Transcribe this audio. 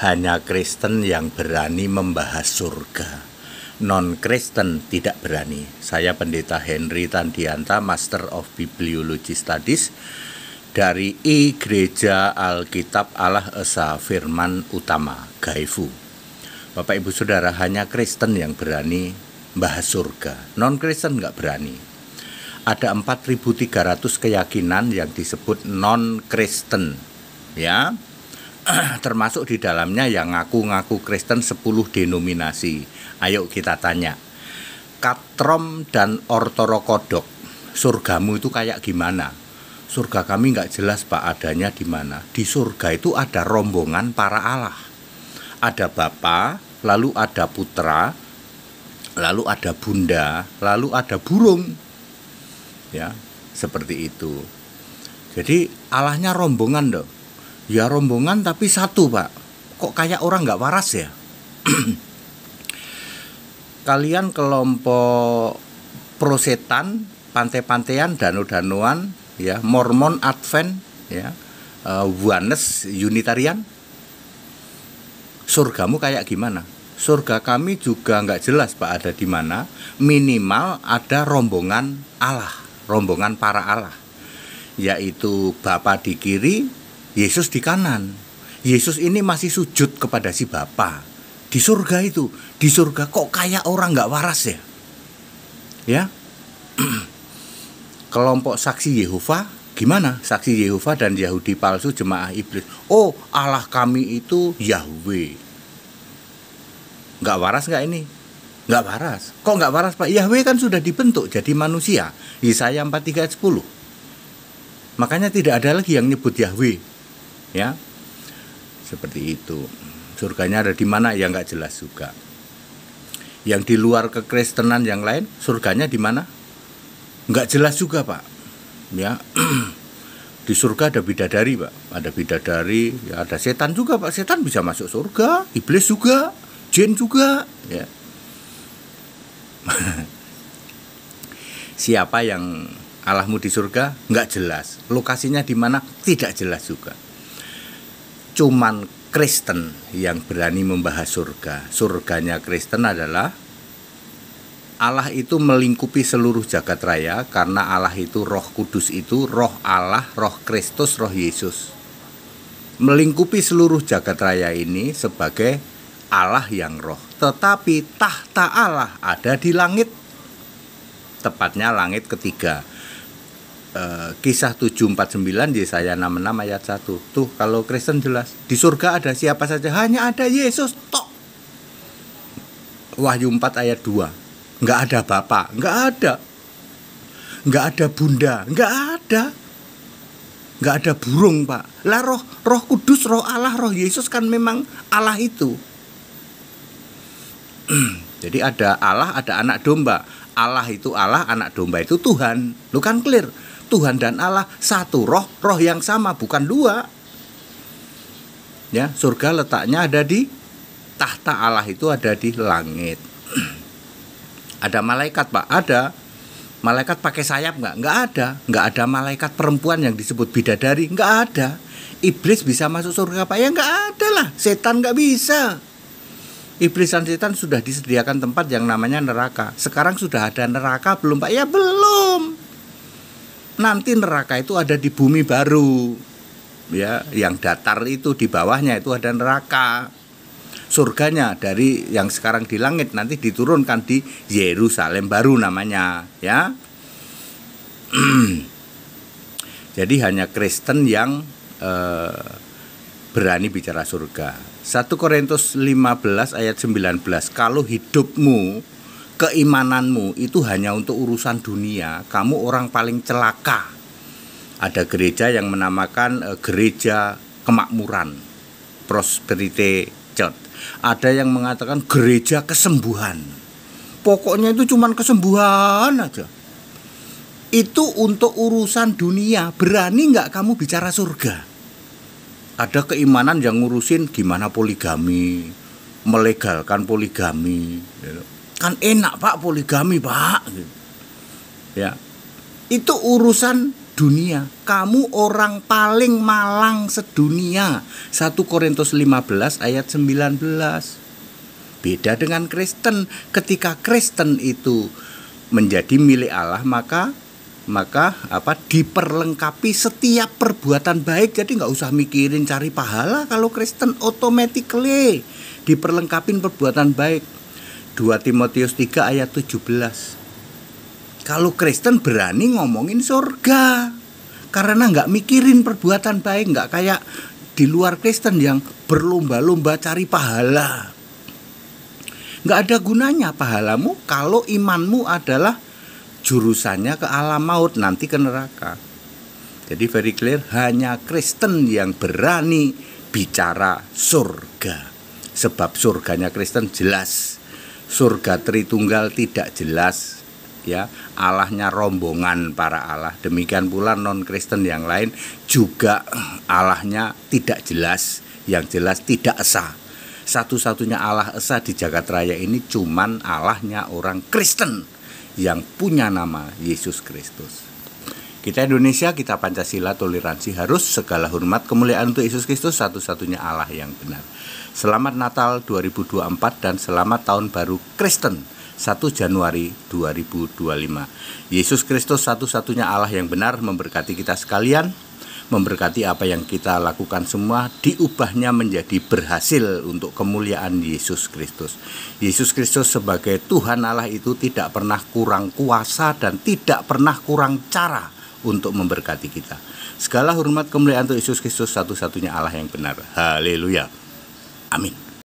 Hanya Kristen yang berani membahas surga. Non-Kristen tidak berani. Saya Pendeta Henry Tandianta, Master of Bibliology Studies dari Gereja Alkitab Allah Esa Firman Utama, Gaifu. Bapak Ibu Saudara, hanya Kristen yang berani bahas surga. Non-Kristen nggak berani. Ada 4.300 keyakinan yang disebut non-Kristen, ya. Termasuk di dalamnya yang ngaku-ngaku Kristen 10 denominasi. Ayo kita tanya, Katrom dan Ortodoks, surgamu itu kayak gimana? Surga kami nggak jelas Pak, adanya di mana. Di surga itu ada rombongan para Allah. Ada Bapa, lalu ada Putra, lalu ada Bunda, lalu ada burung. Ya, seperti itu. Jadi Allahnya rombongan dong. Ya rombongan tapi satu Pak. Kok kayak orang nggak waras ya? Kalian kelompok prosetan, pantai-pantaian, danau-danauan, ya, Mormon, Advent, ya, Oneness, Unitarian. Surgamu kayak gimana? Surga kami juga nggak jelas Pak ada di mana. Minimal ada rombongan Allah, rombongan para Allah, yaitu Bapa di kiri, Yesus di kanan. Yesus ini masih sujud kepada si Bapa. Di surga itu, di surga kok kayak orang nggak waras ya? Ya, kelompok saksi Yehova gimana? Saksi Yehova dan Yahudi palsu jemaah iblis. Oh, Allah kami itu Yahweh. Nggak waras nggak ini? Nggak waras. Kok nggak waras Pak? Yahweh kan sudah dibentuk jadi manusia. Yesaya 43 ayat 10. Makanya tidak ada lagi yang nyebut Yahweh. Ya, seperti itu. Surganya ada di mana ya nggak jelas juga. Yang di luar kekristenan yang lain, surganya di mana? Nggak jelas juga Pak. Ya, di surga ada bidadari Pak, ada bidadari, ya ada setan juga Pak. Setan bisa masuk surga, iblis juga, jin juga. Ya. Siapa yang Allahmu di surga? Nggak jelas. Lokasinya di mana? Tidak jelas juga. Cuman Kristen yang berani membahas surga. Surganya Kristen adalah Allah itu melingkupi seluruh jagat raya, karena Allah itu Roh Kudus, itu Roh Allah, Roh Kristus, Roh Yesus. Melingkupi seluruh jagat raya ini sebagai Allah yang roh. Tetapi tahta Allah ada di langit. Tepatnya langit ketiga. Kisah 749, Yesaya 66 ayat 1. Tuh kalau Kristen jelas. Di surga ada siapa saja? Hanya ada Yesus tok. Wahyu 4 ayat 2. Nggak ada Bapa, nggak ada. Nggak ada Bunda, nggak ada. Nggak ada burung Pak. Lah roh Kudus, Roh Allah, Roh Yesus kan memang Allah itu. Jadi ada Allah, ada anak domba. Allah itu Allah, anak domba itu Tuhan. Lu kan clear. Tuhan dan Allah satu roh yang sama, bukan dua. Ya, surga letaknya ada di tahta Allah itu ada di langit. Ada malaikat Pak? Ada. Malaikat pakai sayap nggak? Nggak ada. Nggak ada malaikat perempuan yang disebut bidadari? Nggak ada. Iblis bisa masuk surga Pak? Ya nggak ada lah. Setan nggak bisa. Iblis dan setan sudah disediakan tempat yang namanya neraka. Sekarang sudah ada neraka belum Pak? Ya belum. Nanti neraka itu ada di bumi baru. Ya, yang datar itu di bawahnya itu ada neraka. Surganya dari yang sekarang di langit nanti diturunkan di Yerusalem baru namanya, ya. Jadi hanya Kristen yang berani bicara surga. 1 Korintus 15 ayat 19. Kalau hidupmu, keimananmu itu hanya untuk urusan dunia, kamu orang paling celaka. Ada gereja yang menamakan gereja kemakmuran, Prosperity Church. Ada yang mengatakan gereja kesembuhan. Pokoknya itu cuma kesembuhan aja. Itu untuk urusan dunia. Berani nggak kamu bicara surga? Ada keimanan yang ngurusin gimana poligami, melegalkan poligami. Kan enak Pak poligami Pak. Ya, itu urusan dunia. Kamu orang paling malang sedunia. 1 Korintus 15 ayat 19. Beda dengan Kristen. Ketika Kristen itu menjadi milik Allah, maka diperlengkapi setiap perbuatan baik. Jadi nggak usah mikirin cari pahala. Kalau Kristen automatically diperlengkapi perbuatan baik. 2 Timotius 3 ayat 17. Kalau Kristen berani ngomongin surga karena nggak mikirin perbuatan baik, nggak kayak di luar Kristen yang berlomba-lomba cari pahala. Nggak ada gunanya pahalamu kalau imanmu adalah jurusannya ke alam maut, nanti ke neraka. Jadi very clear, hanya Kristen yang berani bicara surga. Sebab surganya Kristen jelas, surga Tritunggal tidak jelas. Ya, Allahnya rombongan para Allah. Demikian pula non-Kristen yang lain juga Allahnya tidak jelas. Yang jelas tidak esa. Satu-satunya Allah esa di jagat raya ini cuman Allahnya orang Kristen yang punya nama Yesus Kristus. Kita Indonesia, kita Pancasila, toleransi, harus segala hormat kemuliaan untuk Yesus Kristus, satu-satunya Allah yang benar. Selamat Natal 2024 dan selamat Tahun Baru Kristen 1 Januari 2025. Yesus Kristus satu-satunya Allah yang benar memberkati kita sekalian, memberkati apa yang kita lakukan semua, diubahnya menjadi berhasil untuk kemuliaan Yesus Kristus. Yesus Kristus sebagai Tuhan Allah itu tidak pernah kurang kuasa dan tidak pernah kurang cara untuk memberkati kita. Segala hormat kemuliaan untuk Yesus Kristus satu-satunya Allah yang benar. Haleluya. Amin.